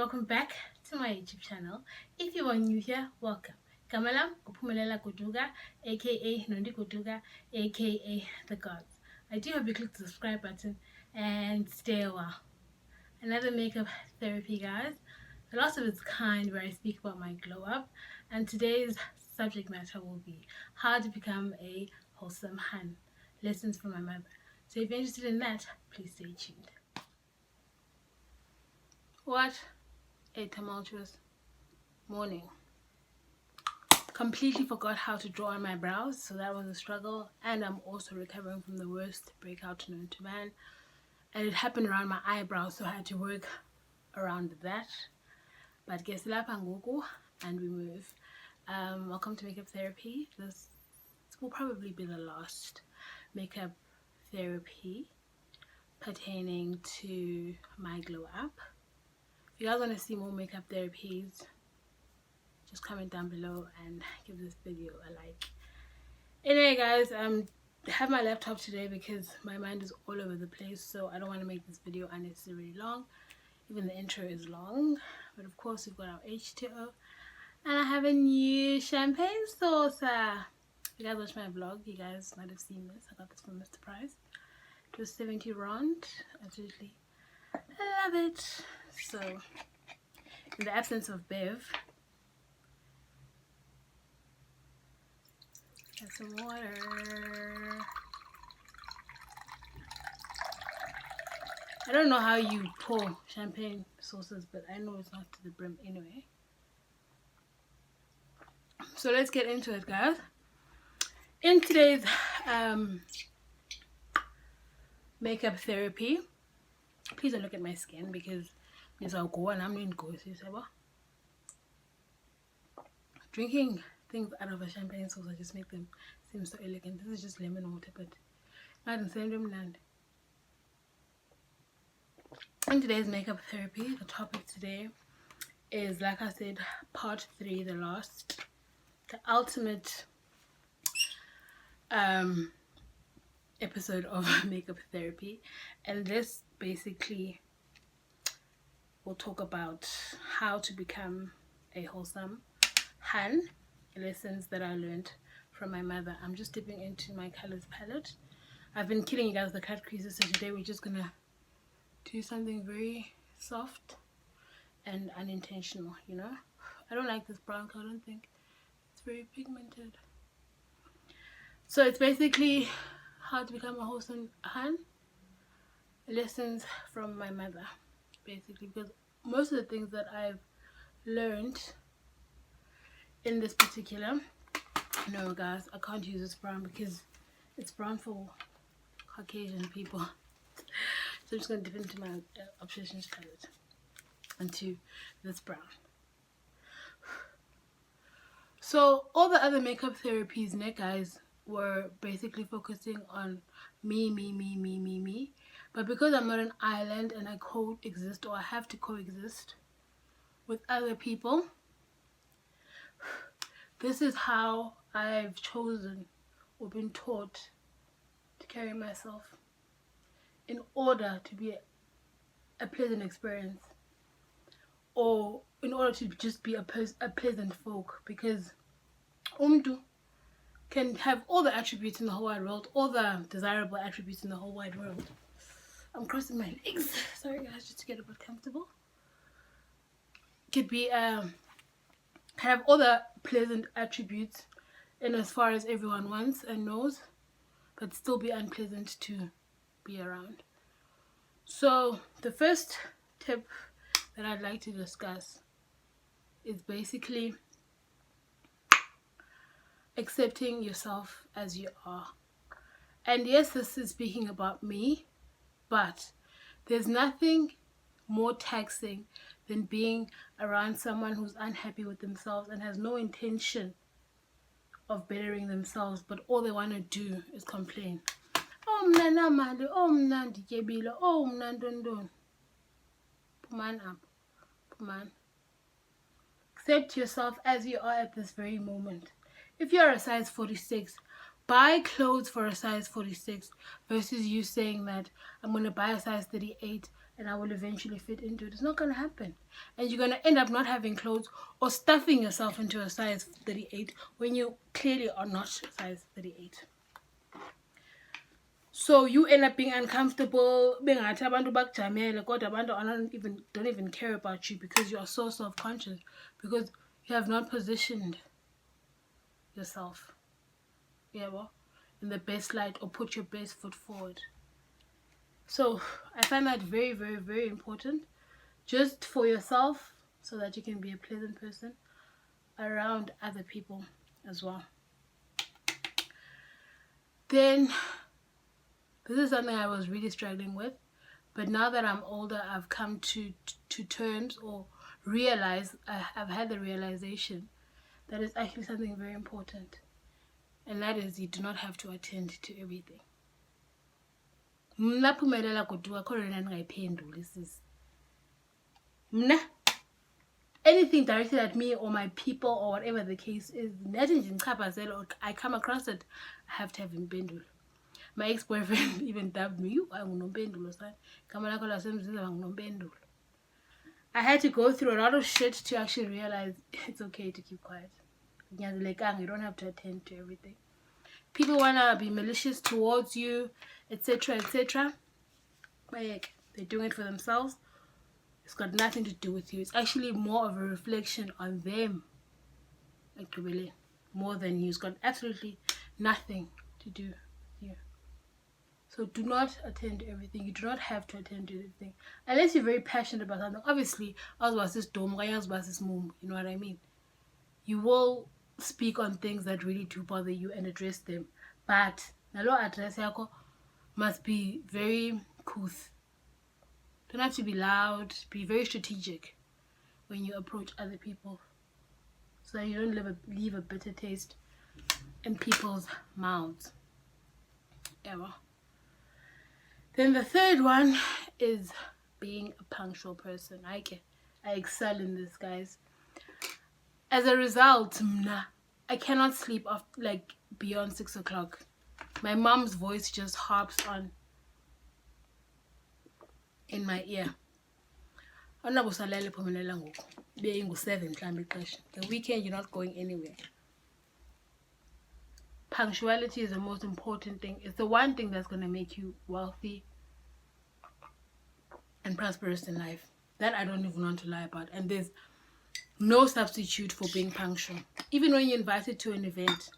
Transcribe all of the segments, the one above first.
welcome back to my YouTube channel. If you are new here, welcome. Kamalam Kuphumelela Kuduga, aka Nondi Kuduga, aka the gods. I do hope you click the subscribe button and stay a while. Another makeup therapy, guys. The last of its kind, where I speak about my glow up, and today's subject matter will be how to become a wholesome hun. Lessons from my mother. So if you're interested in that, please stay tuned. What a tumultuous morning. Completely forgot how to draw on my brows, so that was a struggle, and I'm also recovering from the worst breakout known to man, and it happened around my eyebrows, so I had to work around that. But guess lapha ngoku, and we move. Welcome to makeup therapy. This will probably be the last makeup therapy pertaining to my glow up. If you guys want to see more makeup therapies, just comment down below and give this video a like. Anyway, guys, I have my laptop today because my mind is all over the place, so I don't want to make this video unnecessarily long. Even the intro is long, but of course we've got our H2O, and I have a new champagne saucer. If you guys watch my vlog, you guys might have seen this. I got this from Mr. Price. It was 70 rand. Absolutely love it. So in the absence of Bev, get some water. I don't know how you pour champagne sauces, but I know it's not to the brim anyway. So let's get into it, guys. In today's makeup therapy, please don't look at my skin because I'll go and I'm going to go. Drinking things out of a champagne saucer just make them seem so elegant. This is just lemon water, but not in the same land. In today's makeup therapy, the topic today is, like I said, part 3, the ultimate episode of makeup therapy, and this basically will talk about how to become a wholesome hun, lessons that I learned from my mother. I'm just dipping into my colors palette. I've been kidding you guys with the cut creases, so today we're just gonna do something very soft and unintentional, you know. I don't like this brown color. I don't think it's very pigmented. So it's basically how to become a wholesome hun, lessons from my mother, basically, because most of the things that I've learned in this particular, no guys, I can't use this brown because it's brown for Caucasian people. So I'm just going to dip into my Obsessions palette, into this brown. So all the other makeup therapies, guys, were basically focusing on me. But because I'm not an island and I coexist, or I have to coexist with other people, this is how I've chosen or been taught to carry myself in order to be a pleasant experience, or in order to just be a pleasant folk, because umdu can have all the attributes in the whole wide world, all the desirable attributes in the whole wide world. I'm crossing my legs, sorry guys, just to get a bit comfortable. Could be have all the pleasant attributes in as far as everyone wants and knows, but still be unpleasant to be around. So the first tip that I'd like to discuss is basically accepting yourself as you are. And yes, this is speaking about me, but there's nothing more taxing than being around someone who's unhappy with themselves and has no intention of bettering themselves, but all they want to do is complain. Oh mna mali, oh mna ndityebile, oh mna ndondon. Man up, man. Accept yourself as you are at this very moment. If you're a size 46, buy clothes for a size 46 versus you saying that I'm going to buy a size 38 and I will eventually fit into it. It's not going to happen. And you're going to end up not having clothes or stuffing yourself into a size 38 when you clearly are not size 38. So you end up being uncomfortable, bengathi abantu bakujamele kodwa abantu don't even care about you because you are so self-conscious, because you have not positioned yourself, in the best light or put your best foot forward. So I find that very, very, very important, just for yourself, so that you can be a pleasant person around other people as well. Then this is something I was really struggling with, but now that I'm older, I've come to terms, or I've had the realization that it's actually something very important, and that is you do not have to attend to everything. Mna phumelela kodwa khona nani ngayiphenduli sis. Mna, anything directed at me or my people or whatever the case is, or I come across it, I have to have impendul. My ex-boyfriend even dubbed me, I had to go through a lot of shit to actually realize it's okay to keep quiet. You don't have to attend to everything. People want to be malicious towards you, etc., etc. They're doing it for themselves. It's got nothing to do with you. It's actually more of a reflection on them, more than you. It's got absolutely nothing to do with you. So do not attend to everything. You do not have to attend to everything unless you're very passionate about something. Obviously, you know what I mean? You will speak on things that really do bother you and address them, but nalo address yako must be very couth. Don't have to be loud. Be very strategic when you approach other people, so that you don't leave a bitter taste in people's mouths. Then the third one is being a punctual person. I excel in this, guys. As a result, I cannot sleep beyond 6 o'clock. My mom's voice just harps on in my ear. The weekend, you're not going anywhere. Punctuality is the most important thing. It's the one thing that's going to make you wealthy and prosperous in life. That I don't even want to lie about. And there's no substitute for being punctual. Even when you're invited to an event.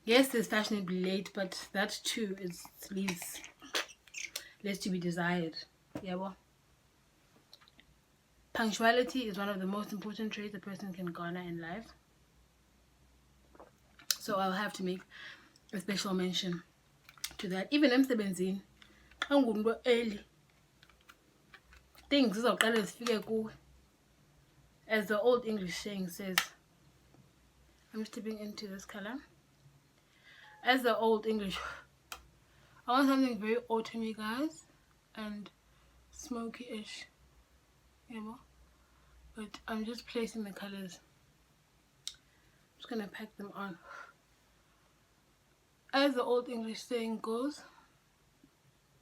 Yes, there's fashionably late, but that too leaves less to be desired. Punctuality is one of the most important traits a person can garner in life. So I'll have to make a special mention to that. Even emsebenzini, angumuntu early. Things zizawuqala zifike kuwe. As the old English saying says, I'm stepping into this color. As the old English, I want something very autumny, guys, and smoky-ish, but I'm just placing the colors. I'm just gonna pack them on. As the old English saying goes,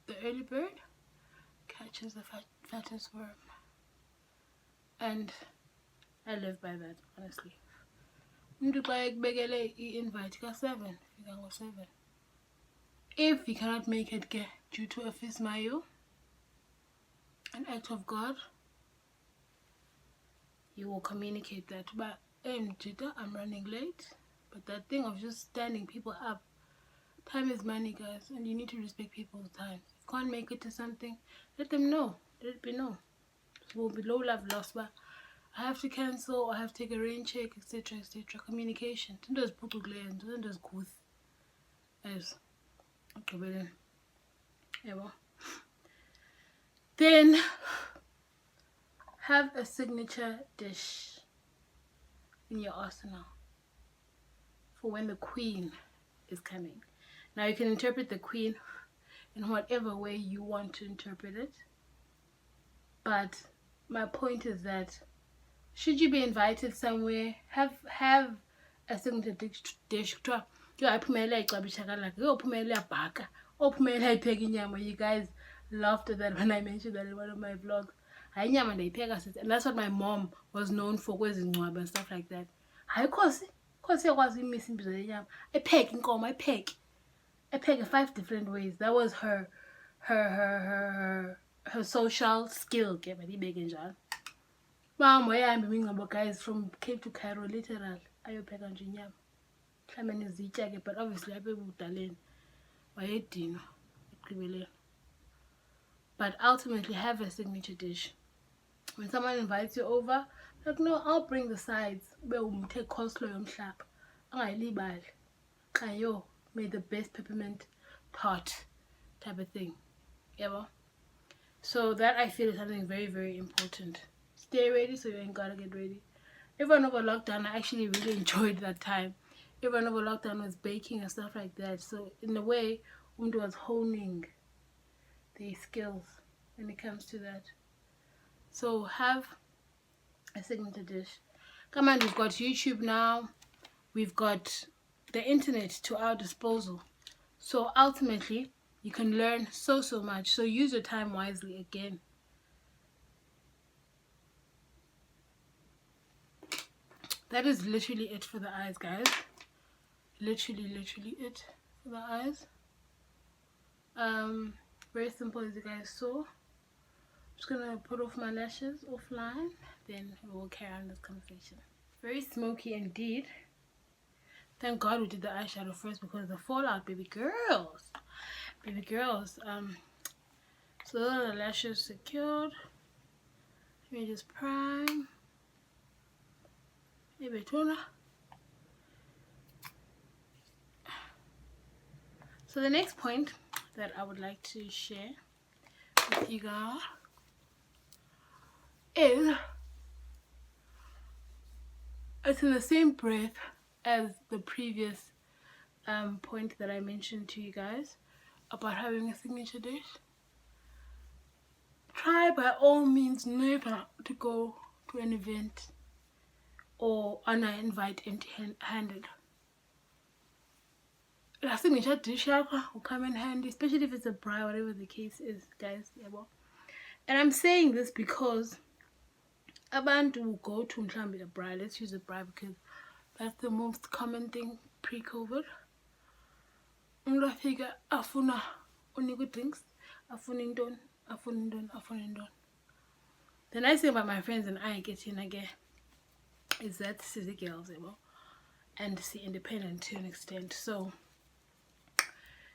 the early bird catches the fattest worm. And I live by that, honestly. Invite 7. If you cannot make it due to a fismayo, an act of God, you will communicate that. But I'm running late. But that thing of just standing people up, time is money, guys, and you need to respect people's time. If you can't make it to something, let them know. Let it be known. It will be low love lost, but I have to cancel, or I have to take a rain check, etc., etc. Communication. As then have a signature dish in your arsenal for when the queen is coming. Now you can interpret the queen in whatever way you want to interpret it, but my point is that should you be invited somewhere, have a signature dish. You guys, laughed at that when I mentioned that in one of my vlogs. Hayi inyama ndayipheka sis, and that's what my mom was known for, kwezi ncwaba and stuff like that. Hayi Khosi iyakwazi imisa imbizo yenyama, ayipheke inkomo, ayipheke 5 different ways. That was her social skill ke malibeke njalo. Mom wayehambe imingcwabo guys from Cape to Cairo literally ayopheka nje inyama mhlawumbe nezitya ke, but obviously apha ebudaleni wayedinwa ekugqibeleni. But ultimately have a signature dish. When someone invites you over, like, no, I'll bring the sides. Ube umthe coleslaw yomhlaba angayilibali xa yo made the best peppermint tart type of thing. Yeah, so that I feel is something very, very important. Stay ready so you ain't gotta get ready. Even over lockdown, I actually really enjoyed that time. Even over lockdown was baking and stuff like that. So in a way, umuntu was honing their skills when it comes to that. So have a signature dish. Come on, we've got YouTube now. We've got the internet to our disposal. So ultimately, you can learn so much. So use your time wisely again. That is literally it for the eyes, guys. Literally it for the eyes. Very simple, as you guys saw. I'm just gonna put off my lashes offline, then we'll carry on this conversation. Very smoky indeed. Thank God we did the eyeshadow first because the fallout, baby girls. So the lashes secured. Let me just prime. Maybe toner. So the next point that I would like to share with you guys is, it's in the same breath as the previous point that I mentioned to you guys about having a signature dish. Try by all means never to go to an event or on an invite empty-handed. A signature dish will come in handy, especially if it's a braai, whatever the case is, guys. And I'm saying this because abantu will go to mhlambi a braai. Let's use a braai because that's the most common thing pre-COVID. Umuntu afika afuna unikwe drinks, afuna intoni. The nice thing about my friends and I getting again is that city girls, and see independent to an extent. So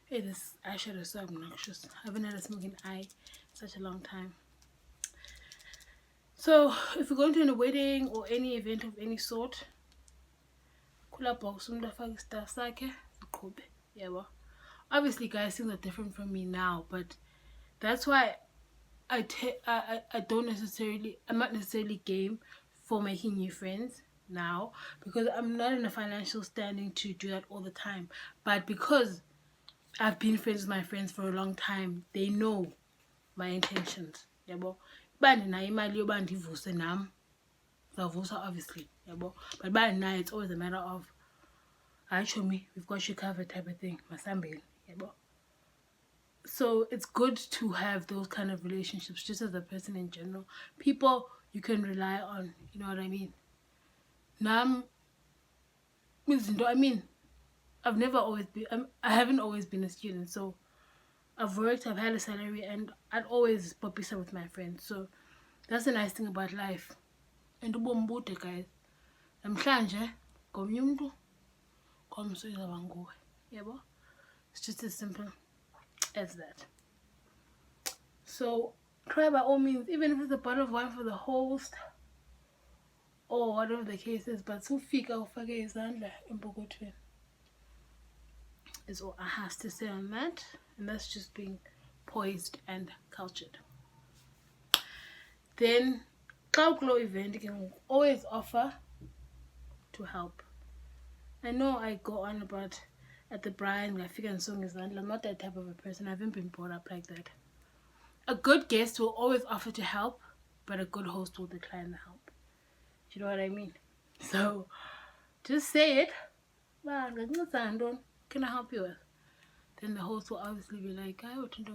hey, this eyeshadow is so obnoxious. I haven't had a smoking eye in such a long time. So if you're going to a wedding or any event of any sort, obviously guys, things are different from me now, but that's why I'm not necessarily game for making new friends now, because I'm not in a financial standing to do that all the time. But because I've been friends with my friends for a long time, they know my intentions. Obviously, but by now it's always a matter of actually we've got you covered type of thing. So it's good to have those kind of relationships just as a person in general. People you can rely on, you know what I mean? I haven't always been a student, so I've worked, I've had a salary, and I'd always poppy some with my friends. So that's the nice thing about life. And ubomi bude, guys. Namhlanje ngomnye umuntu, ngomso izaba nguwe. Yebo? It's just as simple as that. So try by all means, even if it's a bottle of wine for the host or whatever the case is, but sufika ufake izandla empokothweni is all I have to say on that. And that's just being poised and cultured. Then Glo event, you can always offer to help. I know I go on about at the Brian, I figure song is I'm not that type of a person. I haven't been brought up like that. A good guest will always offer to help, but a good host will decline the help. You know what I mean? So just say it. Can I help you with? Then the host will obviously be like, I want to do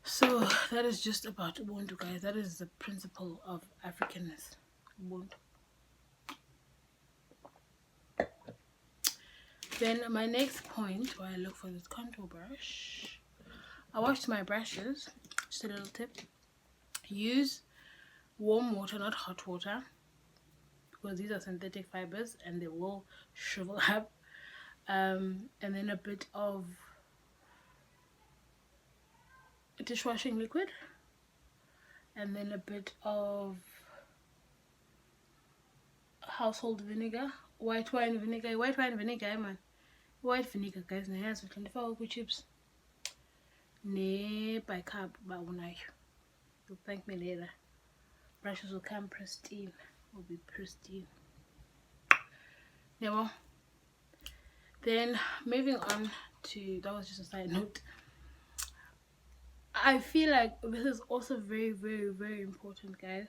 So that is just about Ubuntu, guys. That is the principle of Africanness. Ubuntu. Then my next point, while I look for this contour brush, I washed my brushes. Just a little tip: use warm water, not hot water, because these are synthetic fibers and they will shrivel up. And then a bit of dishwashing liquid, and then a bit of household vinegar, white wine vinegar, man, white vinegar, guys. Niyaz ndifaka kwi-chips ne-bicarb uba unayo. You'll thank me later. Brushes will come pristine, will be pristine. Yeah, well, then moving on to, that was just a side note. I feel like this is also very, very, very important, guys.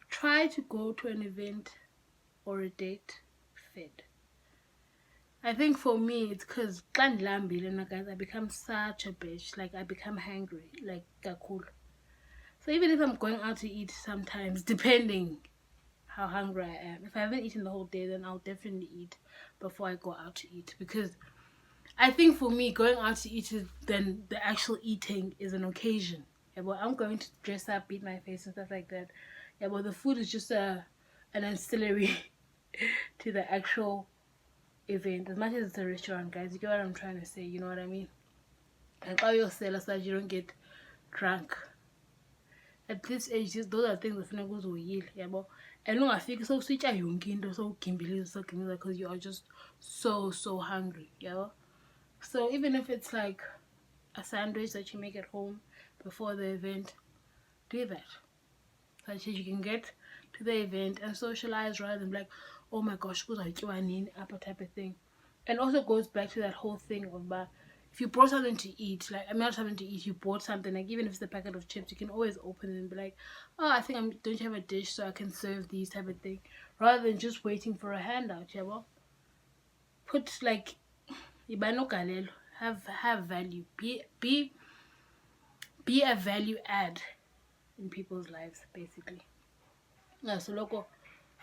Try to go to an event or a date fed. I think for me, it's because guys, I become such a bitch. Like, I become hangry, like kakul. So even if I'm going out to eat sometimes, depending how hungry I am, if I haven't eaten the whole day, then I'll definitely eat before I go out to eat. Because I think for me, going out to eat is then the actual eating is an occasion. Yeah, but I'm going to dress up, beat my face and stuff like that. Yeah, but the food is just an ancillary to the actual event. As much as it's a restaurant, guys, you get what I'm trying to say, you know what I mean? And all your sellers, so that you don't get drunk. At this age, those are things that finna go to heal, yeah, but and long I think so switch out young so because you are just so hungry, yeah. So even if it's like a sandwich that you make at home before the event, do that. Such as you can get to the event and socialize rather than like, oh my gosh, who's like you upper type of thing. And also goes back to that whole thing of if you brought something to eat, like I'm not something to eat, you bought something, like even if it's a packet of chips, you can always open it and be like, oh, I think don't you have a dish so I can serve these type of thing, rather than just waiting for a handout. Yeah, well, put like have value, be a value add in people's lives, basically. Ungasoloko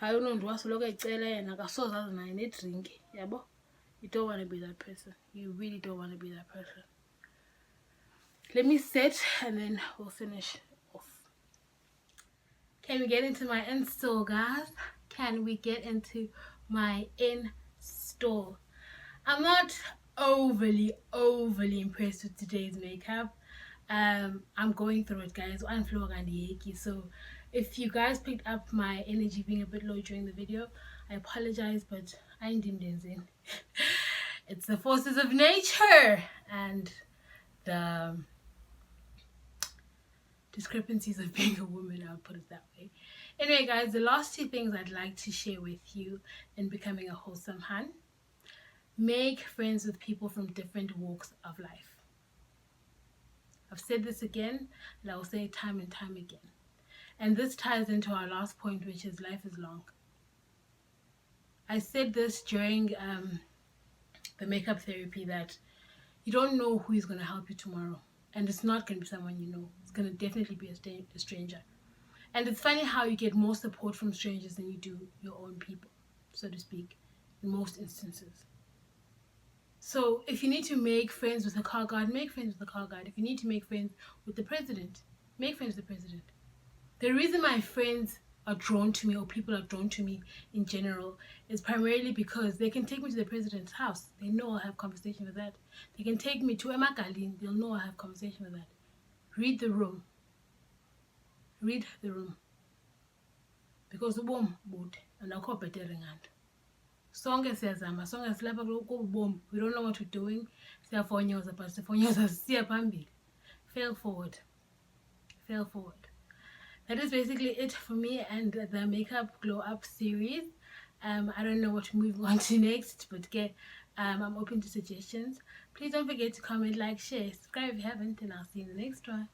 hayi unonto wasoloko ecela yena akasoze aze naye nedrink, yabo. You don't want to be that person. You really don't want to be that person. Let me sit and then we'll finish off. Can we get into my in-store, guys? Can we get into my in-store? I'm not overly impressed with today's makeup. I'm going through it, guys. So if you guys picked up my energy being a bit low during the video, I apologize, but I ain't in. It's the forces of nature and the discrepancies of being a woman, I'll put it that way. Anyway, guys, the last two things I'd like to share with you in becoming a wholesome hun: make friends with people from different walks of life. I've said this again, and I will say it time and time again. And this ties into our last point, which is life is long. I said this during the makeup therapy, that you don't know who is going to help you tomorrow. And it's not going to be someone you know. It's going to definitely be a stranger. And it's funny how you get more support from strangers than you do your own people, so to speak, in most instances. So if you need to make friends with a car guard, make friends with the car guard. If you need to make friends with the president, make friends with the president. The reason my friends are drawn to me, or people are drawn to me in general, is primarily because they can take me to the president's house. They know I'll have conversation with that. They can take me to Emagalin. They'll know I'll have conversation with that. Read the room. Read the room. Because the bomb boot and I'll call better ngant. Sonke siyazama, sonke silapha kubo bomb. We don't know what we're doing. Siyafonyoza, but siyafonyoza siya phambili. Fail forward. Fail forward. That is basically it for me and the Makeup Glow Up series. I don't know what to move on to next, but I'm open to suggestions. Please don't forget to comment, like, share, subscribe if you haven't, and I'll see you in the next one.